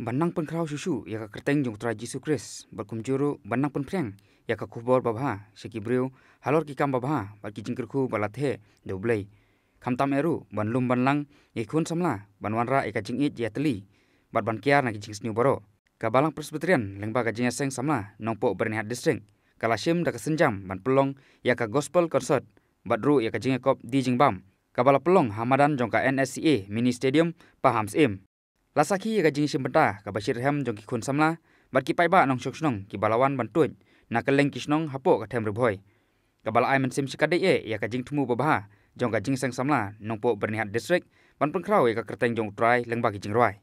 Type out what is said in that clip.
Banang pen krau susu ya ka kerteng jong tra Jesu Kris berkum juru banang pen preng ya ka kubor babha sekibriu halor ki kam babha ba ki jingkerku balathe doblei kamtam eru banlum banlang ikun samla banwanra eka jingit ya teli bat ban kiar na ki jingsniu baro ka balang presbyterian lengba ka jingaseng samla nongpo bernihat distreng kalashim da kesenjam ban pelong ya ka gospel concert badru ya ka jingekop di jingbam kabala pelong hamadan jong ka NSCA mini stadium paham sim Lasaki ya gajing simpenta ka Bashir Ham jong ki khun samla bat ki paiba nong shoksnong ki balawan bantuj na keleng kisnong hapo ka them rebhoi ka bala ai men sim sikade e ya gajing thumu babha jong gajing sang samla nongpo bernihat district ban pengkrau ya ka kerteng jong trai lengba ki jing roi